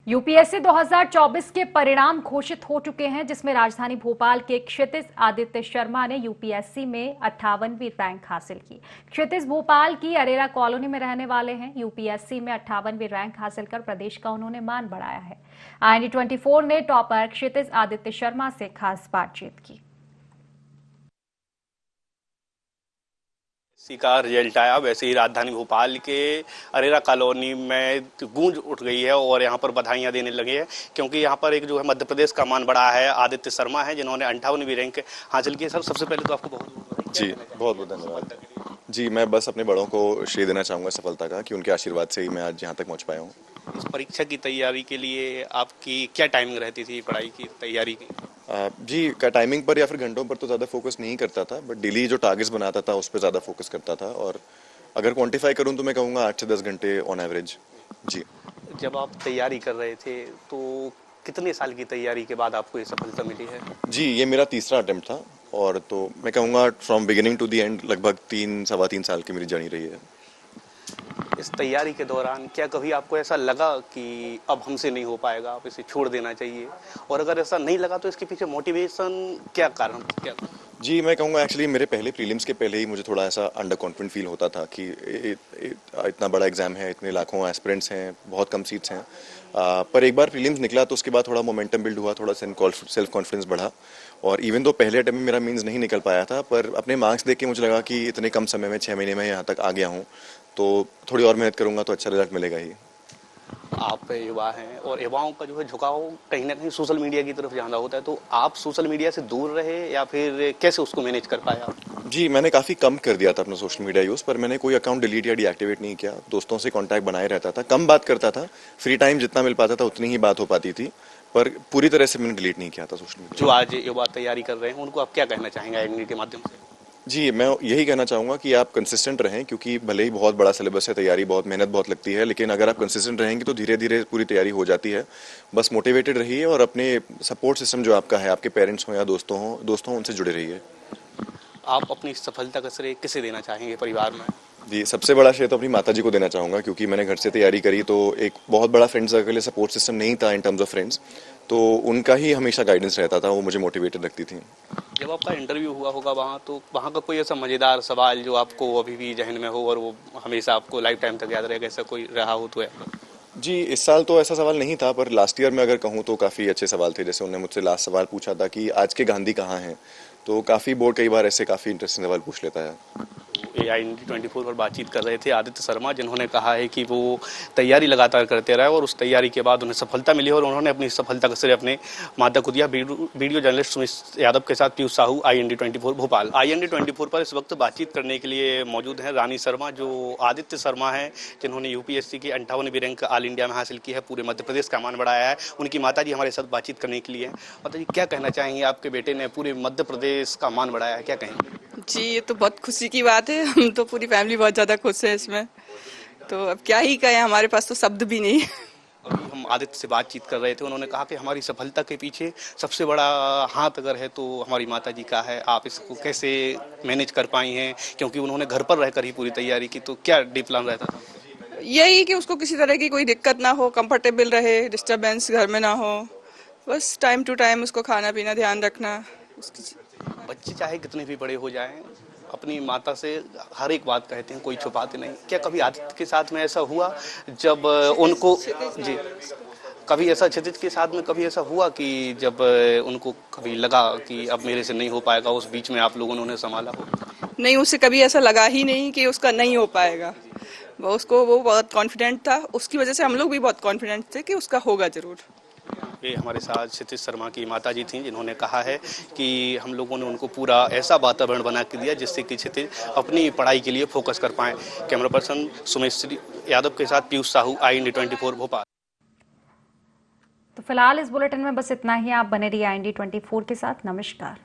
UPSC 2024 के परिणाम घोषित हो चुके हैं, जिसमें राजधानी भोपाल के क्षितिज आदित्य शर्मा ने यूपीएससी में 58वीं रैंक हासिल की। क्षितिज भोपाल की अरेरा कॉलोनी में रहने वाले हैं। यूपीएससी में 58वीं रैंक हासिल कर प्रदेश का उन्होंने मान बढ़ाया है। IND24 ने टॉपर क्षितिज आदित्य शर्मा से खास बातचीत की। इसी का रिजल्ट आया, वैसे ही राजधानी भोपाल के अरेरा कॉलोनी में गूंज उठ गई है और यहाँ पर बधाइयाँ देने लगे हैं, क्योंकि यहाँ पर एक जो है मध्य प्रदेश का मान बढ़ा है। आदित्य शर्मा है जिन्होंने 58वीं रैंक हासिल की। सर, सबसे पहले तो आपको बहुत जी बहुत बहुत धन्यवाद। जी, मैं बस अपने बड़ों को श्रेय देना चाहूँगा सफलता का, कि उनके आशीर्वाद से ही मैं आज यहाँ तक पहुँच पाया हूँ। इस परीक्षा की तैयारी के लिए आपकी क्या टाइमिंग रहती थी पढ़ाई की तैयारी की? जी, का टाइमिंग पर या फिर घंटों पर तो ज़्यादा फोकस नहीं करता था, बट डेली जो टारगेट्स बनाता था उस पर ज़्यादा फोकस करता था। और अगर क्वांटिफाई करूँ तो मैं कहूँगा 8 से 10 घंटे ऑन एवरेज। जी। जब आप तैयारी कर रहे थे तो कितने साल की तैयारी के बाद आपको ये सफलता मिली है? जी, ये मेरा तीसरा अटेम्प्ट था, और तो मैं कहूँगा from beginning to the end लगभग 3 सवा 3 साल की मेरी जर्नी रही है। इस तैयारी के दौरान क्या कभी आपको ऐसा लगा कि अब हमसे नहीं हो पाएगा, आप इसे छोड़ देना चाहिए? और अगर ऐसा नहीं लगा तो इसके पीछे मोटिवेशन क्या कारण क्या? जी, मैं कहूँगा एक्चुअली मेरे पहले प्रीलिम्स के पहले ही मुझे थोड़ा ऐसा अंडर कॉन्फिडेंट फील होता था कि इतना बड़ा एग्जाम है, इतने लाखों एस्पिरेंट्स हैं, बहुत कम सीट्स हैं। पर एक बार प्रीलिम्स निकला तो उसके बाद थोड़ा मोमेंटम बिल्ड हुआ, थोड़ा सेल्फ कॉन्फिडेंस बढ़ा। और इवन तो पहले अटेम्प्ट में मेरा मीन्स नहीं निकल पाया था, पर अपने मार्क्स देख के मुझे लगा कि इतने कम समय में 6 महीने में यहाँ तक आ गया हूँ, तो थोड़ी और मेहनत करूँगा तो अच्छा रिजल्ट मिलेगा ही। आप युवा हैं और युवाओं का जो है झुकाव कहीं ना कहीं सोशल मीडिया की तरफ ज़्यादा होता है, तो आप सोशल मीडिया से दूर रहे या फिर कैसे उसको मैनेज कर पाए आप? जी, मैंने काफ़ी कम कर दिया था अपना सोशल मीडिया यूज़, पर मैंने कोई अकाउंट डिलीट या डीएक्टिवेट नहीं किया। दोस्तों से कांटेक्ट बनाए रहता था, कम बात करता था, फ्री टाइम जितना मिल पाता था उतनी ही बात हो पाती थी, पर पूरी तरह से मैंने डिलीट नहीं किया था सोशल मीडिया। जो आज युवा तैयारी कर रहे हैं उनको आप क्या कहना चाहेंगे IND के माध्यम से? जी, मैं यही कहना चाहूँगा कि आप कंसिस्टेंट रहें, क्योंकि भले ही बहुत बड़ा सिलेबस है, तैयारी बहुत मेहनत बहुत लगती है, लेकिन अगर आप कंसिस्टेंट रहेंगे तो धीरे धीरे पूरी तैयारी हो जाती है। बस मोटिवेटेड रहिए और अपने सपोर्ट सिस्टम जो आपका है, आपके पेरेंट्स हों या दोस्तों उनसे जुड़े रहिए। आप अपनी सफलता का श्रेय किसे देना चाहेंगे परिवार में? जी, सबसे बड़ा श्रेय तो अपनी माताजी को देना चाहूँगा, क्योंकि मैंने घर से तैयारी करी तो एक बहुत बड़ा फ्रेंड सर्कल या सपोर्ट सिस्टम नहीं था इन टर्म्स ऑफ फ्रेंड्स, तो उनका ही हमेशा गाइडेंस रहता था, वो मुझे मोटिवेटेड रखती थी। जब आपका इंटरव्यू हुआ होगा वहाँ, तो वहाँ का कोई ऐसा मज़ेदार सवाल जो आपको अभी भी जहन में हो और वो हमेशा आपको लाइफ टाइम तक याद रहेगा, ऐसा कोई रहा हो तो है? जी, इस साल तो ऐसा सवाल नहीं था, पर लास्ट ईयर में अगर कहूँ तो काफ़ी अच्छे सवाल थे। जैसे उन्होंने मुझसे लास्ट सवाल पूछा था कि आज के गांधी कहाँ हैं, तो काफ़ी बोर्ड कई बार ऐसे काफ़ी इंटरेस्टिंग सवाल पूछ लेता है। IND24 पर बातचीत कर रहे थे आदित्य शर्मा, जिन्होंने कहा है कि वो तैयारी लगातार करते रहे और उस तैयारी के बाद उन्हें सफलता मिली और उन्होंने अपनी सफलता का श्रेय अपने माता को दिया। वीडियो जर्नलिस्ट सुमित यादव के साथ पीयूष साहू, IND24 भोपाल। IND24 पर इस वक्त बातचीत करने के लिए मौजूद हैं रानी शर्मा, जो आदित्य शर्मा हैं, जिन्होंने यूपीएससी की 58वीं रैंक ऑल इंडिया में हासिल की है, पूरे मध्य प्रदेश का मान बढ़ाया है। उनकी माता जी हमारे साथ बातचीत करने के लिए हैं। माता जी, क्या कहना चाहेंगे, आपके बेटे ने पूरे मध्य प्रदेश का मान बढ़ाया है, क्या कहेंगे? जी, ये तो बहुत खुशी की बात है। हम तो पूरी फैमिली बहुत ज़्यादा खुश है इसमें, तो अब क्या ही कहें, हमारे पास तो शब्द भी नहीं। अभी हम आदित्य से बातचीत कर रहे थे, उन्होंने कहा कि हमारी सफलता के पीछे सबसे बड़ा हाथ अगर है तो हमारी माता जी का है। आप इसको कैसे मैनेज कर पाई हैं, क्योंकि उन्होंने घर पर रहकर ही पूरी तैयारी की, तो क्या डी प्लान रहता था? यही कि उसको किसी तरह की कोई दिक्कत ना हो, कंफर्टेबल रहे, डिस्टरबेंस घर में ना हो, बस टाइम टू टाइम उसको खाना पीना ध्यान रखना उसकी। बच्चे चाहे कितने भी बड़े हो जाएं, अपनी माता से हर एक बात कहते हैं, कोई छुपाते नहीं। क्या कभी आदित्य के साथ में ऐसा हुआ जब उनको जी कभी ऐसा क्षितिज के साथ में कभी ऐसा हुआ कि जब उनको कभी लगा कि अब मेरे से नहीं हो पाएगा, उस बीच में आप लोगों ने उन्हें संभाला हो? नहीं, उसे कभी ऐसा लगा ही नहीं कि उसका नहीं हो पाएगा। वो बहुत कॉन्फिडेंट था, उसकी वजह से हम लोग भी बहुत कॉन्फिडेंट थे कि उसका होगा जरूर। ये हमारे साथ क्षितिज शर्मा की माताजी थीं, जिन्होंने कहा है कि हम लोगों ने उनको पूरा ऐसा वातावरण बना के दिया जिससे कि क्षितिज अपनी पढ़ाई के लिए फोकस कर पाएं। कैमरा पर्सन सुमित यादव के साथ पीयूष साहू, IND24 भोपाल। तो फिलहाल इस बुलेटिन में बस इतना ही। आप बने रहिए IND24 के साथ। नमस्कार।